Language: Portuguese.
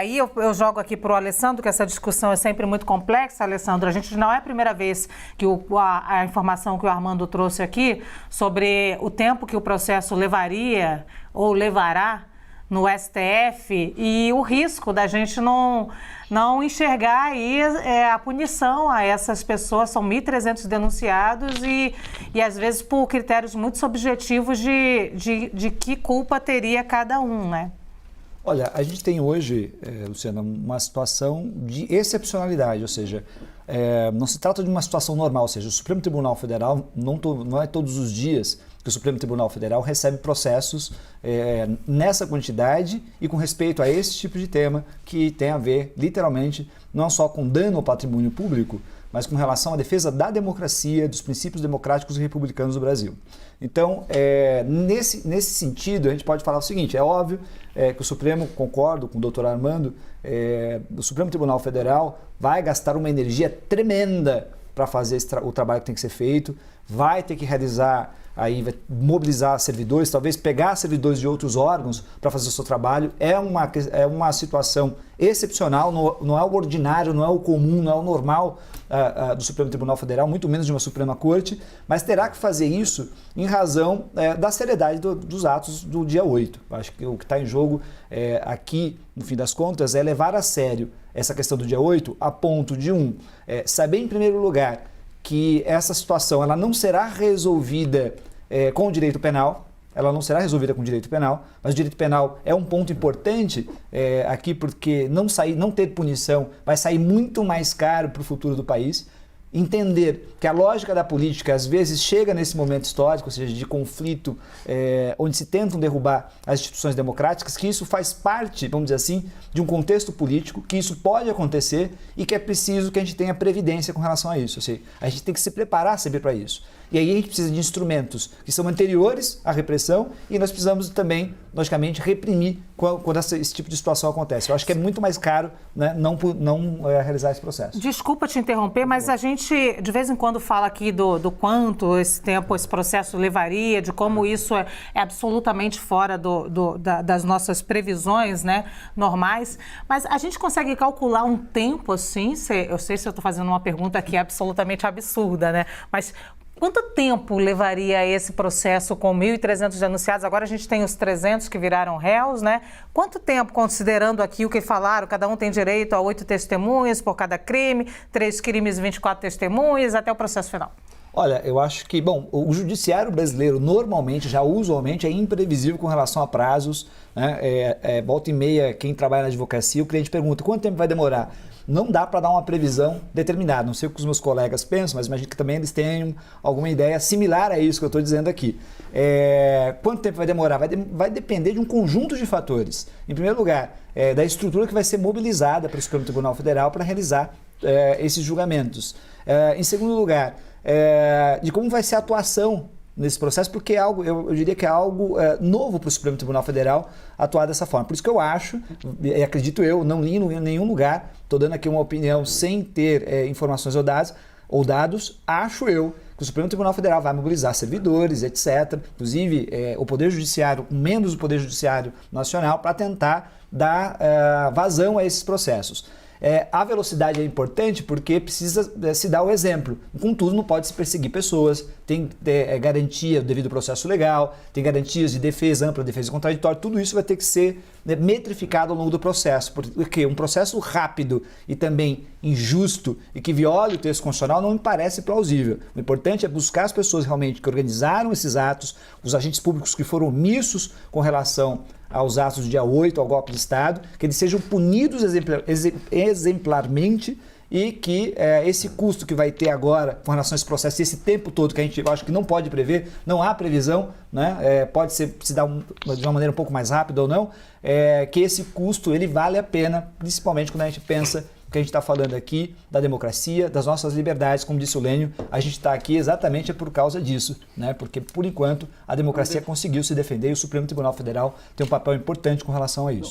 Aí eu jogo aqui para o Alessandro, que essa discussão é sempre muito complexa, Alessandro. A gente não é a primeira vez que a informação que o Armando trouxe aqui sobre o tempo que o processo levaria ou levará no STF e o risco da gente não enxergar aí a punição a essas pessoas. São 1.300 denunciados e às vezes por critérios muito subjetivos de que culpa teria cada um, né? Olha, a gente tem hoje, Luciana, uma situação de excepcionalidade, ou seja, não se trata de uma situação normal, ou seja, o Supremo Tribunal Federal não é todos os dias que o Supremo Tribunal Federal recebe processos nessa quantidade e com respeito a esse tipo de tema que tem a ver, literalmente, não só com dano ao patrimônio público, mas com relação à defesa da democracia, dos princípios democráticos e republicanos do Brasil. Então, nesse sentido, a gente pode falar o seguinte, é óbvio que o Supremo, concordo com o doutor Armando, o Supremo Tribunal Federal vai gastar uma energia tremenda para fazer o trabalho que tem que ser feito, vai ter que realizar, aí vai mobilizar servidores, talvez pegar servidores de outros órgãos para fazer o seu trabalho. É uma situação excepcional, não é o ordinário, não é o comum, não é o normal do Supremo Tribunal Federal, muito menos de uma Suprema Corte, mas terá que fazer isso em razão da seriedade dos atos do dia 8. Acho que o que está em jogo aqui, no fim das contas, é levar a sério essa questão do dia 8 a ponto de saber em primeiro lugar que essa situação ela não será resolvida com o direito penal, mas o direito penal é um ponto importante aqui porque não ter punição vai sair muito mais caro para o futuro do país. Entender que a lógica da política às vezes chega nesse momento histórico, ou seja, de conflito, onde se tentam derrubar as instituições democráticas, que isso faz parte, vamos dizer assim, de um contexto político, que isso pode acontecer e que é preciso que a gente tenha previdência com relação a isso. Ou seja, a gente tem que se preparar sempre para isso. E aí a gente precisa de instrumentos que são anteriores à repressão e nós precisamos também, logicamente, reprimir quando esse tipo de situação acontece. Eu acho que é muito mais caro, né, não realizar esse processo. Desculpa te interromper, mas a gente de vez em quando fala aqui do quanto esse tempo, esse processo levaria, de como isso é absolutamente fora das nossas previsões, né, normais, mas a gente consegue calcular um tempo assim? Eu sei se eu estou fazendo uma pergunta aqui absolutamente absurda, né, mas quanto tempo levaria esse processo com 1.300 denunciados? Agora a gente tem os 300 que viraram réus, né? Quanto tempo, considerando aqui o que falaram, cada um tem direito a 8 testemunhas por cada crime, 3 crimes e 24 testemunhas, até o processo final? Olha, eu acho que, o judiciário brasileiro normalmente, já usualmente, é imprevisível com relação a prazos, né? Volta e meia, quem trabalha na advocacia, o cliente pergunta, quanto tempo vai demorar? Não dá para dar uma previsão determinada, não sei o que os meus colegas pensam, mas imagino que também eles tenham alguma ideia similar a isso que eu estou dizendo aqui. Quanto tempo vai demorar? Vai depender de um conjunto de fatores. Em primeiro lugar, da estrutura que vai ser mobilizada para o Supremo Tribunal Federal para realizar esses julgamentos. Em segundo lugar, de como vai ser a atuação nesse processo, porque eu diria que é algo novo para o Supremo Tribunal Federal atuar dessa forma. Por isso que eu acho, e acredito eu, não li em nenhum lugar, estou dando aqui uma opinião sem ter informações ou dados, acho eu que o Supremo Tribunal Federal vai mobilizar servidores, etc., inclusive o Poder Judiciário, membros do Poder Judiciário Nacional, para tentar dar vazão a esses processos. A velocidade é importante porque precisa se dar o exemplo. Contudo, não pode se perseguir pessoas, tem que ter garantia do devido processo legal, tem garantias de defesa, ampla defesa contraditória, tudo isso vai ter que ser metrificado ao longo do processo, porque um processo rápido e também injusto e que viole o texto constitucional não me parece plausível. O importante é buscar as pessoas realmente que organizaram esses atos, os agentes públicos que foram omissos com relação aos atos do dia 8, ao golpe de Estado, que eles sejam punidos exemplarmente e que esse custo que vai ter agora com relação a esse processo, esse tempo todo que a gente acho que não pode prever, não há previsão, né? Pode se dar de uma maneira um pouco mais rápida ou não, que esse custo ele vale a pena, principalmente quando a gente pensa que a gente está falando aqui da democracia, das nossas liberdades, como disse o Lênio, a gente está aqui exatamente por causa disso, né? Porque, por enquanto, a democracia conseguiu se defender e o Supremo Tribunal Federal tem um papel importante com relação a isso.